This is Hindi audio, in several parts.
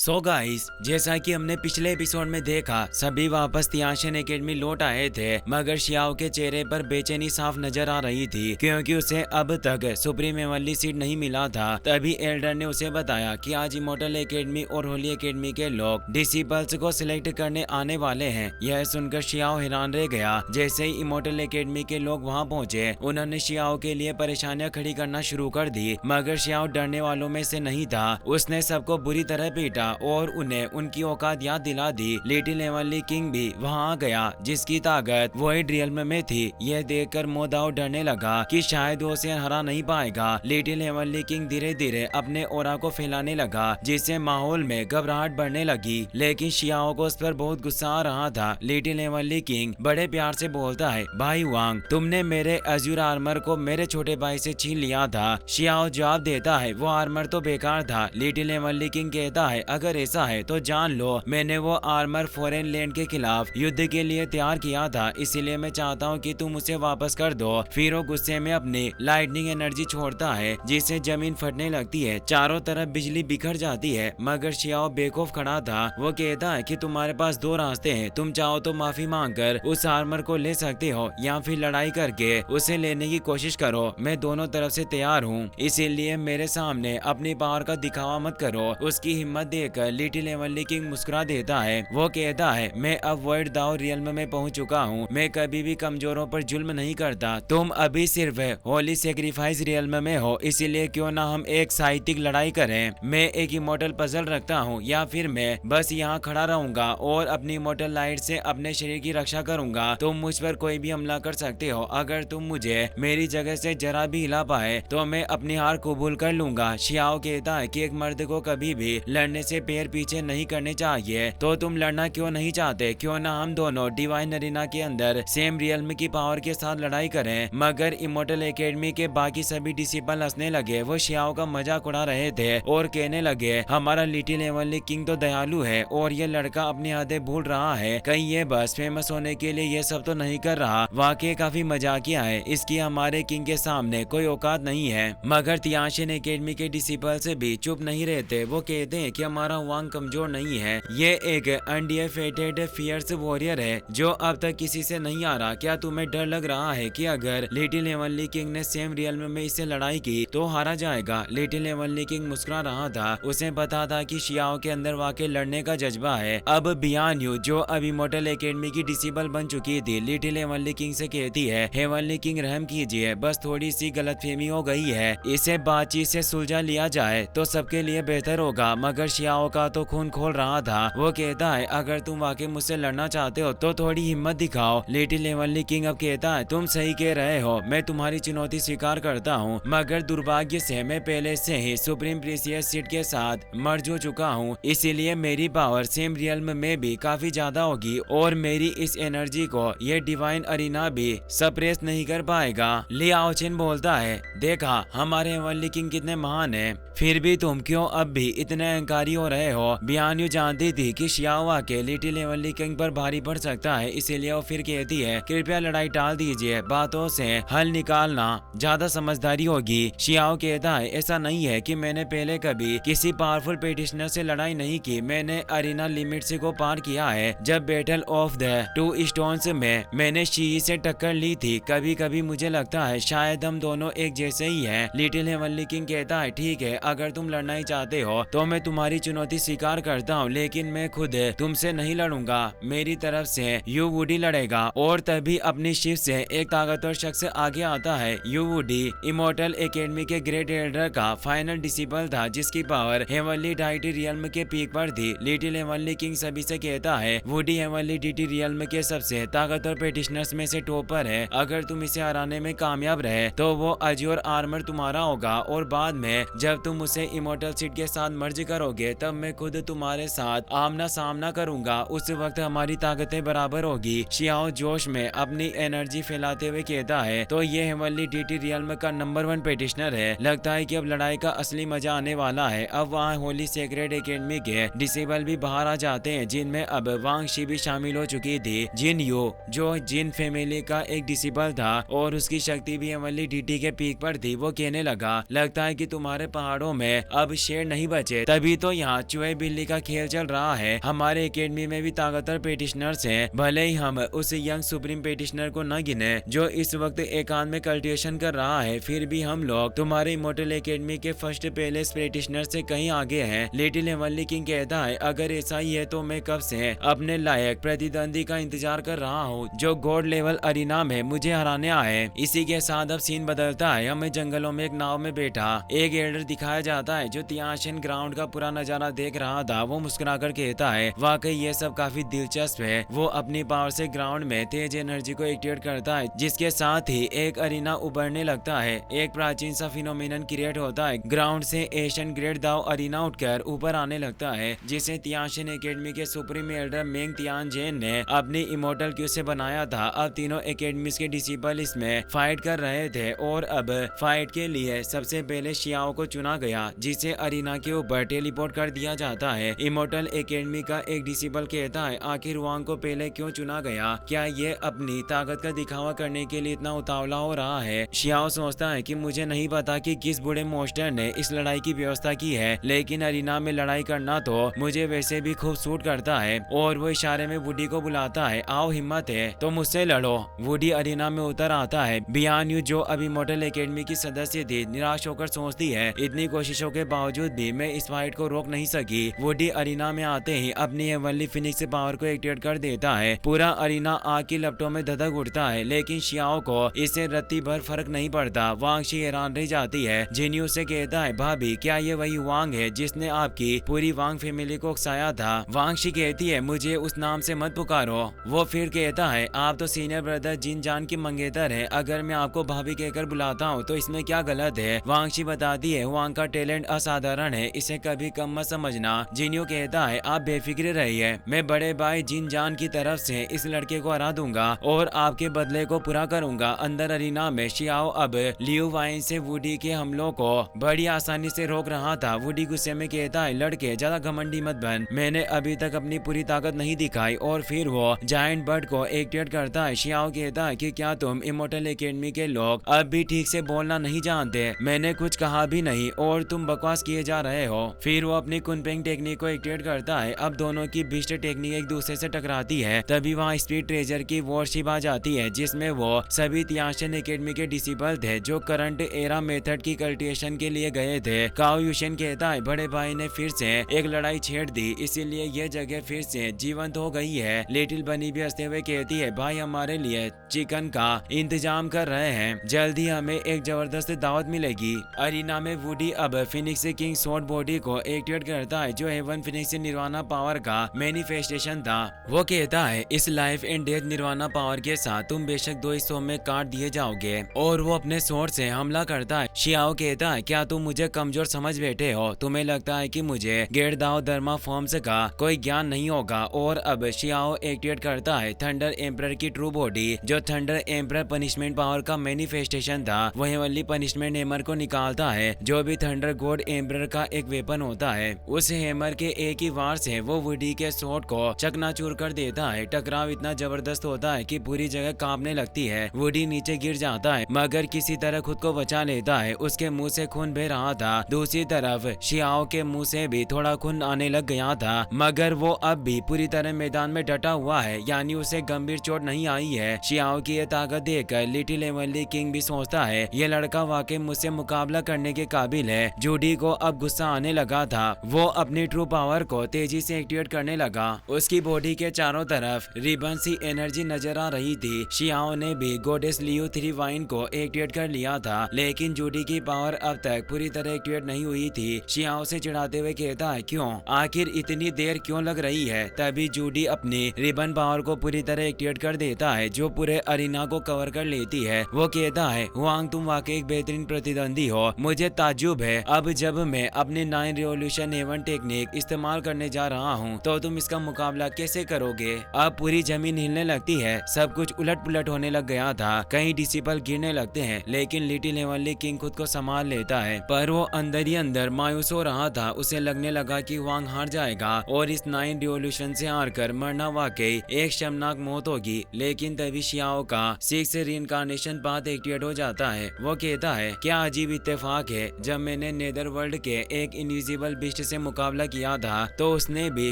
सो गाइस, जैसा कि हमने पिछले एपिसोड में देखा, सभी वापस तियाशिन एकेडमी लौट आए थे, मगर शियाओ के चेहरे पर बेचैनी साफ नजर आ रही थी क्योंकि उसे अब तक सुप्रीम एवनली सीट नहीं मिला था। तभी एल्डर ने उसे बताया कि आज इमोर्टल एकेडमी और होली एकेडमी के लोग डिसिपल्स को सिलेक्ट करने आने वाले हैं। यह सुनकर शियाओ हैरान रह गया। जैसे ही इमोर्टल एकेडमी के लोग वहां पहुंचे, उन्होंने शियाओ के लिए परेशानियां खड़ी करना शुरू कर दी, मगर शियाओ डरने वालों में से नहीं था। उसने सबको बुरी तरह पीटा और उन्हें उनकी औकात याद दिला दी। लिटिल एवनली किंग भी वहां आ गया, जिसकी ताकत वोइड रियल्म में थी। यह देखकर मोदाओ डरने लगा कि शायद वो उसे हरा नहीं पाएगा। लिटिल एवनली किंग धीरे धीरे अपने ओरा को फैलाने लगा, जिससे माहौल में घबराहट बढ़ने लगी। लेकिन शियाओ को उस पर बहुत गुस्सा आ रहा था। लिटिल एवनली किंग बड़े प्यार से बोलता है, भाई वांग, तुमने मेरे अजूर आर्मर को मेरे छोटे भाई से छीन लिया था। शियाओ जवाब देता है, वो आर्मर तो बेकार था। लिटिल एवनली किंग कहता है, अगर ऐसा है तो जान लो, मैंने वो आर्मर फॉरेन लैंड के खिलाफ युद्ध के लिए तैयार किया था, इसीलिए मैं चाहता हूँ कि तुम उसे वापस कर दो। फिर वो गुस्से में अपनी लाइटनिंग एनर्जी छोड़ता है, जिससे जमीन फटने लगती है। चारों तरफ बिजली बिखर जाती है, मगर शियाओ बेखौफ खड़ा था। वो कहता है कि तुम्हारे पास दो रास्ते हैं, तुम चाहो तो माफी मांगकर उस आर्मर को ले सकते हो या फिर लड़ाई करके उसे लेने की कोशिश करो। मैं दोनों तरफ से तैयार हूँ, इसीलिए मेरे सामने अपनी पावर का दिखावा मत करो। उसकी हिम्मत देखकर लिटिल एवनली किंग मुस्कुरा देता है। वो कहता है, मैं अब वर्ल्ड दाओ रियल्म में पहुंच चुका हूँ, मैं कभी भी कमजोरों पर जुल्म नहीं करता। तुम अभी सिर्फ होली सेक्रीफाइस रियल्म में हो, इसीलिए क्यों ना हम एक साहित्यिक लड़ाई करें। मैं एक इमोर्टल पजल रखता हूँ, या फिर मैं बस यहाँ खड़ा रहूंगा और अपनी इमोर्टल लाइट से अपने शरीर की रक्षा करूंगा। तुम मुझ पर कोई भी हमला कर सकते हो। अगर तुम मुझे मेरी जगह से जरा भी हिला पाए तो मैं अपनी हार कबूल कर लूंगा। शियाओ कहता है कि एक मर्द को कभी भी लड़ने से पैर पीछे नहीं करने चाहिए। तो तुम लड़ना क्यों नहीं चाहते? क्यों ना हम दोनों डिवाइन अरीना के अंदर सेम रियल्म की पावर के साथ लड़ाई करें। मगर इमोर्टल एकेडमी के बाकी सभी डिसिपल हंसने लगे। वो शियाओ का मजाक उड़ा रहे थे और कहने लगे, हमारा लिटिल एवनली किंग तो दयालु है और ये लड़का अपनी हदें भूल रहा है। कहीं ये बस फेमस होने के लिए ये सब तो नहीं कर रहा। वाकई काफी मजाकिया है, इसकी हमारे किंग के सामने कोई औकात नहीं है। मगर तियाशिन एकेडमी के डिसिपल से भी चुप नहीं रहते। वो कहते हैं कि हमारा वांग कमजोर नहीं है, ये एक अनडिफेटेड फियर्स वॉरियर है जो अब तक किसी से नहीं आ रहा। क्या तुम्हें डर लग रहा है कि अगर लिटिल एवनली किंग ने सेम रियल्म में इससे लड़ाई की तो हारा जाएगा? लिटिल एवनली किंग मुस्कुरा रहा था। उसे पता था कि शियाओ के अंदर वाकई लड़ने का जज्बा है। अब बियान यू, जो अब इमोर्टल एकेडमी की डिसिबल बन चुकी थी, लिटिल एवनली किंग से कहती है, हेवनली किंग रहम कीजिए, बस थोड़ी सी गलतफहमी हो गई है, इसे बातचीत से सुलझा लिया जाए तो सबके लिए बेहतर होगा। मगर शियाओ का तो खून खोल रहा था। वो कहता है, अगर तुम वाकई मुझसे लड़ना चाहते हो तो थोड़ी हिम्मत दिखाओ। लिटिल एवनली किंग अब कहता है, तुम सही कह रहे हो, मैं तुम्हारी चुनौती स्वीकार करता हूँ, मगर दुर्भाग्य से मैं पहले से ही सुप्रीम प्रीसियस सीट के साथ मर्ज हो चुका हूँ, इसीलिए मेरी पावर सेम रियल्म में भी काफी ज्यादा होगी और मेरी इस एनर्जी को ये डिवाइन अरीना भी सप्रेस नहीं कर पाएगा। लियाओ चिन बोलता है, देखा हमारे एवनली किंग कितने महान है, फिर भी तुम क्यों अब भी इतने अहंकारी हो रहे हो? बियान यू जानती थी कि शियाओ आके लिटिल एवनली किंग पर भारी पड़ सकता है, इसीलिए वो फिर कहती है, कृपया लड़ाई टाल दीजिए, बातों से हल निकालना ज्यादा समझदारी होगी। शियाओ कहता है, ऐसा नहीं है कि मैंने पहले कभी किसी पावरफुल पेटिशनर से लड़ाई नहीं की, मैंने अरीना लिमिट्स को पार किया है। जब battle of the two stones में मैंने शी से टक्कर ली थी। कभी कभी मुझे लगता है शायद हम दोनों एक जैसे ही हैं। लिटिल एवनली किंग कहता है, ठीक है, अगर तुम लड़ना ही चाहते हो तो मैं तुम्हारी चुनौती स्वीकार करता हूँ, लेकिन मैं खुद तुमसे नहीं लड़ूंगा, मेरी तरफ से यू वुडी लड़ेगा। और तभी अपनी शिप से एक ताकतवर शख्स आगे आता है। यू वुडी इमोर्टल एकेडमी के ग्रेट एल्डर का फाइनल डिसिपल था, जिसकी पावर हेवनली डाइटी रियल्म के पीक पर थी। लिटिल एवनली किंग सभी से कहता है, वुडी हेवनली डीटी रियल्म के सबसे ताकतवर पेटिशनर्स में से टॉप पर है। अगर तुम इसे हराने में कामयाब रहे तो वो अजूर आर्मर तुम्हारा होगा, और बाद में जब तुम उसे इमोर्टल सीट के साथ मर्ज करोगे तब मैं खुद तुम्हारे साथ आमना सामना करूंगा। उस वक्त हमारी ताकतें बराबर होगी। शियाओ जोश में अपनी एनर्जी फैलाते हुए कहता है, तो ये हेवनली डीटी रियल्म का नंबर 1 पेटिशनर है। लगता है कि अब लड़ाई का असली मजा आने वाला है। अब वहाँ होली सेक्रेट एकेडमी के डिसेबल भी बाहर आ जाते हैं, जिनमें अब वांग शी भी शामिल हो चुकी थी। जिन यू, जो जिन फैमिली का एक डिसेबल था और उसकी शक्ति भी हेवनली डीटी के पीक पर थी, वो कहने लगा, लगता है कि तुम्हारे पहाड़ों में अब शेर नहीं बचे। तभी तो यहाँ यहाँ चूहे बिल्ली का खेल चल रहा है। हमारे एकेडमी में भी ताकतवर पेटिशनर्स हैं, भले ही हम उस यंग सुप्रीम पेटिशनर को न गिने जो इस वक्त एकांत में कल्टिवेशन कर रहा है, फिर भी हम लोग तुम्हारे इमोर्टल एकेडमी के फर्स्ट पेलेस पेटिशनर से कहीं आगे हैं। लिटिल हेवनली किंग कहता है, अगर ऐसा ही है तो मैं कब से अपने लायक प्रतिद्वंदी का इंतजार कर रहा हूँ जो गॉड लेवल अरीना में मुझे हराने आए। इसी के साथ अब सीन बदलता है। हमें जंगलों में एक नाव में बैठा एक एल्डर दिखाया जाता है जो तियाशन ग्राउंड का पूरा नजारा देख रहा था। वो मुस्कुराकर कहता है, वाकई ये सब काफी दिलचस्प है। वो अपनी पावर से ग्राउंड में तेज एनर्जी को एक्टिवेट करता है, जिसके साथ ही एक अरीना उभरने लगता है। एक प्राचीन सा फिनोमिनन क्रिएट होता है। ग्राउंड से एशियन ग्रेट दाव अरीना उठकर ऊपर आने लगता है, जिसे तियाशन एकेडमी के सुप्रीम एल्डर मेंग तियानजेन ने अपनी इमोर्टल क्यू से बनाया था। अब तीनों एकेडमीज के डिसिपल इसमें फाइट कर रहे थे और अब फाइट के लिए सबसे पहले शियाओ को चुना गया, जिसे अरीना के ऊपर टेलीपोर्ट कर दिया जाता है। इमोर्टल एकेडमी का एक डिसिपल कहता है, आखिर वांग को पहले क्यों चुना गया? क्या ये अपनी ताकत का दिखावा करने के लिए इतना उतावला हो रहा है? शियाओ सोचता है कि मुझे नहीं पता कि किस बूढ़े मोस्टर ने इस लड़ाई की व्यवस्था की है, लेकिन अरीना में लड़ाई करना तो मुझे वैसे भी खूब सूट करता है। और वो इशारे में वुडी को बुलाता है, आओ हिम्मत है तो मुझसे लड़ो। वुडी अरीना में उतर आता है। बियान यू जो अभी इमोर्टल एकेडमी की सदस्य थी निराश होकर सोचती है, इतनी कोशिशों के बावजूद भी मैं इस फाइट को रोक नहीं सकी। वुडी अरीना में आते ही अपनी हेवनली फिनिक्स पावर को एक्टिवेट कर देता है। पूरा अरीना आग की लपटों में धधक उठता है, लेकिन शियाओ को इससे रत्ती भर फर्क नहीं पड़ता। वांगशी हैरान रह जाती है। जिन्यू से कहता है, भाभी क्या ये वही वांग है जिसने आपकी पूरी वांग फैमिली को उकसाया था? वांगशी कहती है, मुझे उस नाम से मत पुकारो। वो फिर कहता है, आप तो सीनियर ब्रदर जिन जान की मंगेतर है, अगर मैं आपको भाभी कहकर बुलाता हूँ तो इसमें क्या गलत है? वांगशी बताती है, वांग का टैलेंट असाधारण है, इसे कभी कम मत समझना। जिन्यू कहता है, आप बेफिक्र रहिए, मैं बड़े भाई जिन जान की तरफ से इस लड़के को हरा दूंगा और आपके बदले को पूरा करूंगा। अंदर अरीना में शियाओ अब लियू वाइन से वुडी के हमलों को बड़ी आसानी से रोक रहा था। वुडी गुस्से में कहता है, लड़के ज्यादा घमंडी मत बन, मैंने अभी तक अपनी पूरी ताकत नहीं दिखाई। और फिर वो जायंट बर्ड को एक्टिवेट करता है। शियाओ कहता है कि क्या तुम इमोर्टल एकेडमी के लोग अब भी ठीक से बोलना नहीं जानते? मैंने कुछ कहा भी नहीं और तुम बकवास किए जा रहे हो। फिर वो अपनी कुनपेंग टेक्निक को एक्टिवेट करता है। अब दोनों की बिस्ट टेक्निक एक दूसरे से टकराती है। तभी वहाँ स्पीड ट्रेजर की वॉरशिप आ जाती है, जिसमें वो सभी तियाशन एकेडमी के डिसिपल थे जो करंट एरा मेथड की कल्टिवेशन के लिए गए थे। काओ यूशन कहता है, बड़े भाई ने फिर से एक लड़ाई छेड़ दी, इसीलिए ये जगह फिर से जीवंत हो गई है। लिटिल बनी भी हंसते हुए कहती है, भाई हमारे लिए चिकन का इंतजाम कर रहे हैं, जल्द ही हमें एक जबरदस्त दावत मिलेगी। अरीना में वुडी अब फिनिक्स किंग स्वॉर्ड बॉडी को एक्टिवेट करता है, जो हेवन फिनिक्स निर्वाणा पावर का मैनिफेस्टेशन था। वो कहता है, इस life and death nirvana power के साथ तुम बेशक 2 हिस्सों में काट दिए जाओगे। और वो अपने स्वॉर्ड से हमला करता है। शियाओ कहता है, क्या तुम मुझे कमजोर समझ बैठे हो? तुम्हें लगता है कि मुझे गेट दाओ धर्मा फॉर्म्स का कोई ज्ञान नहीं होगा? और अब शियाओ एक्टिवेट करता है थंडर एम्परर की ट्रू बॉडी, जो थंडर एम्परर पनिशमेंट पावर का मैनिफेस्टेशन था। वही वाली पनिशमेंट हेमर को निकालता है, जो भी थंडर गॉड एम्परर का एक वेपन होता है। उस हेमर के एक ही वार से वो वुडी के स्वॉर्ड को चकनाचूर कर देता है। टकराव इतना जबरदस्त होता है कि पूरी जगह कांपने लगती है। वुडी नीचे गिर जाता है, मगर किसी तरह खुद को बचा लेता है। उसके मुंह से खून बह रहा था। दूसरी तरफ शियाओ के मुंह से भी थोड़ा खून आने लग गया था, मगर वो अब भी पूरी तरह मैदान में डटा हुआ है, यानी उसे गंभीर चोट नहीं आई है। शियाओ की ये ताकत देखकर लिटिल हेवनली किंग भी सोचता है, ये लड़का वाकई मुझसे मुकाबला करने के काबिल है। जूडी को अब गुस्सा आने लगा था। वो अपनी ट्रू पावर को तेजी से एक्टिवेट करने लगा। उसकी बॉडी के चारों तरफ रिबन सी एनर्जी नजर आ रही थी। शियाओ ने भी गॉडेस लियू 3 वाइन को एक्टिवेट कर लिया था, लेकिन जूडी की पावर अब तक पूरी तरह एक्टिवेट नहीं हुई थी। शियाओ से चिढ़ाते हुए कहता है, क्यों, आखिर इतनी देर क्यों लग रही है? तभी जूडी अपनी रिबन पावर को पूरी तरह एक्टिवेट कर देता है, जो पूरे अरीना को कवर कर लेती है। वो कहता है, वांग तुम वाकई एक बेहतरीन प्रतिद्वंदी हो। मुझे ताज्जुब है, अब जब मैं अपने 9 रिवॉल्यूशन हेवन टेक्निक इस्तेमाल करने जा रहा हूँ तो तुम इसका मुकाबला कैसे करोगे? अब पूरी जमीन हिलने लगती है। सब कुछ उलट पुलट होने लग गया था। कई डिसिपल गिरने लगते हैं, लेकिन लिटिल हेवनली किंग खुद को संभाल लेता है। पर वो अंदर ही अंदर मायूस हो रहा था। उसे लगने लगा कि वांग हार जाएगा और इस 9 रिवॉल्यूशन से हार कर मरना वाकई एक शर्मनाक मौत होगी। लेकिन तभी शियाओ का 6 रीइंकार्नेशन पाथ एक्टिवेट हो जाता है। वो कहता है, क्या अजीब इत्तेफाक है, जब मैंने नेदर वर्ल्ड के एक इनविजिबल बिस्ट फिस्ट से मुकाबला किया था तो उसने भी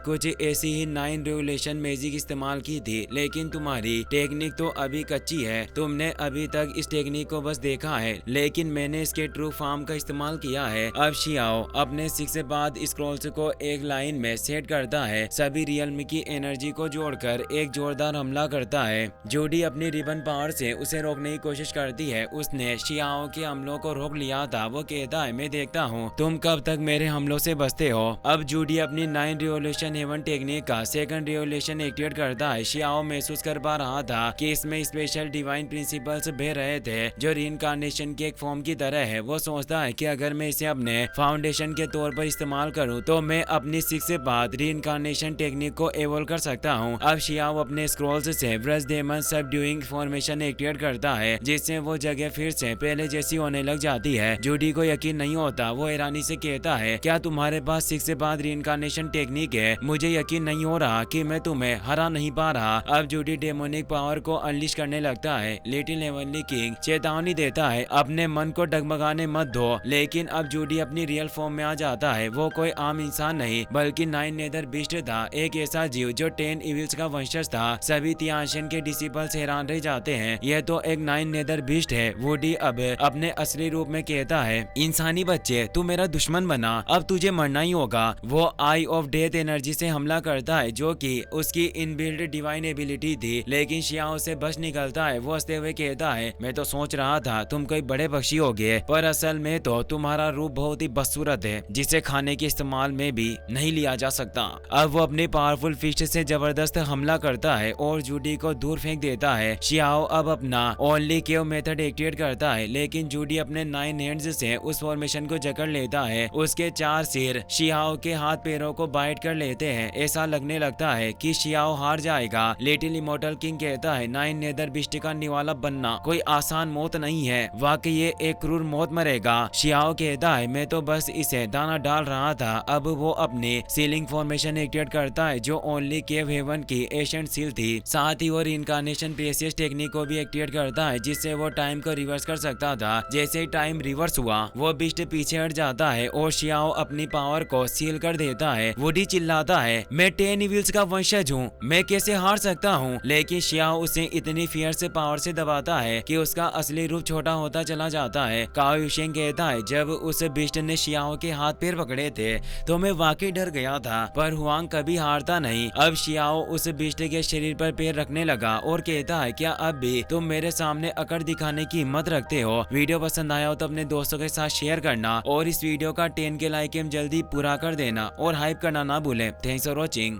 कुछ ऐसी ही 9 रेवोल्यूशन मैजिक इस्तेमाल की थी, लेकिन तुम्हारी टेक्निक तो अभी कच्ची है। तुमने अभी तक इस टेक्निक को बस देखा है, लेकिन मैंने इसके ट्रू फॉर्म का इस्तेमाल किया है। अब शियाओ अपने 6 बाद स्क्रॉल्स को एक लाइन में सेट करता है, सभी रियल्म की एनर्जी को जोड़कर एक जोरदार हमला करता है। जूडी अपनी रिबन पावर से उसे रोकने की कोशिश करती है। उसने शियाओ के हमलों को रोक लिया था। वो कहता है, मैं देखता हूँ तुम कब तक मेरे हमलों से बचते हो। अब जूडी अपनी 9 रिवोल्यूशन हेवन टेक्निक का सेकंड रिवोल्यूशन एक्टिवेट करता है। शियाओ महसूस कर पा रहा था कि इसमें स्पेशल डिवाइन प्रिंसिपल्स बह रहे थे जो रीइंकार्नेशन के एक फॉर्म की तरह है। वो सोचता है कि अगर मैं इसे अपने फाउंडेशन के तौर पर इस्तेमाल करूं तो मैं अपनी 6 से बाद रीइंकार्नेशन टेक्निक को एवोल्व कर सकता हूं। अब शियाओ अपने स्क्रॉल्स से brush demon subduing formation activate करता है, जिससे वो जगह फिर से पहले जैसी होने लग जाती है। जूडी को यकीन नहीं होता। वो हैरानी से कहता है, क्या तुम्हारे पास 6 से बाद रीइंकार्नेशन टेक्निक है? मुझे यकीन नहीं हो रहा कि मैं तुम्हें हरा नहीं पा रहा। अब जूडी डेमोनिक पावर को अनलिश करने लगता है। लिटिल हेवनली किंग चेतावनी देता है, अपने मन को डगमगाने मत दो। लेकिन अब जूडी अपनी रियल फॉर्म में आ जाता है। वो कोई आम इंसान नहीं बल्कि 9 नेदर बीस्ट था, एक ऐसा जीव जो 10 इविल्स का वंशज था। सभी तियाशन के डिसिपल्स हैरान रह जाते हैं, यह तो एक 9 नेदर बीस्ट है। वुडी अब अपने असली रूप में कहता है, इंसानी बच्चे तू मेरा दुश्मन बना, अब तुझे मरना ही होगा। वो आई ऑफ डेथ एनर्जी से हमला करता है जो कि उसकी इनबिल्ट डिवाइन एबिलिटी थी, लेकिन शियाओ से बच निकलता है। वो हंसते हुए कहता है, मैं तो सोच रहा था तुम कोई बड़े पक्षी होगे, पर असल में तो तुम्हारा रूप बहुत ही बदसूरत है जिसे खाने के इस्तेमाल में भी नहीं लिया जा सकता। अब वो अपनी पावरफुल फिस्ट से जबरदस्त हमला करता है और जूडी को दूर फेंक देता है। शियाओ अब अपना ओनली केव मेथड एक्टिवेट करता है, लेकिन जूडी अपने 9 हैंड्स से उस फॉर्मेशन को जकड़ लेता है। उसके 4 सिर शियाओ के हाथ पैरों को बाइट कर लेते हैं। ऐसा लगने लगता है कि शियाओ हार जाएगा। लिटिल इमोर्टल किंग कहता है, 9 नेदर बिस्ट का निवाला बनना कोई आसान मौत नहीं है, वाकई ये एक क्रूर मौत मरेगा। शियाओ कहता है, मैं तो बस इसे दाना डाल रहा था। अब वो अपनी सीलिंग फॉर्मेशन एक्टिवेट करता है जो ओनली केव हेवन की एशियंट सील थी। साथ ही वो रीइंकार्नेशन प्रेसियस टेक्निक को भी एक्टिवेट करता है, जिससे वो टाइम को रिवर्स कर सकता था। जैसे ही टाइम रिवर्स हुआ वो बिस्ट पीछे हट जाता है और शियाओ अपनी पावर को सील कर देता है। वुडी चिल्लाता है, मैं 10 इविल्स का वंशज हूँ, मैं कैसे हार सकता हूँ? लेकिन शियाओ उसे इतनी फियर से पावर से दबाता है कि उसका असली रूप छोटा होता चला जाता है। काओ युशेंग कहता है, जब उस बिस्ट ने शियाओ के हाथ पैर पकड़े थे तो मैं वाकई डर गया था, पर हुआंग कभी हारता नहीं। अब शियाओ उस बिस्ट के शरीर पर पैर रखने लगा और कहता है, क्या अब भी तुम मेरे सामने अकड़ दिखाने की हिम्मत रखते हो? वीडियो पसंद आया हो तो अपने दोस्तों के साथ शेयर करना और इस वीडियो का 10 के लाइक एम जल्दी पूरा कर देना और हाइप करना ना भूलें। Thanks for watching.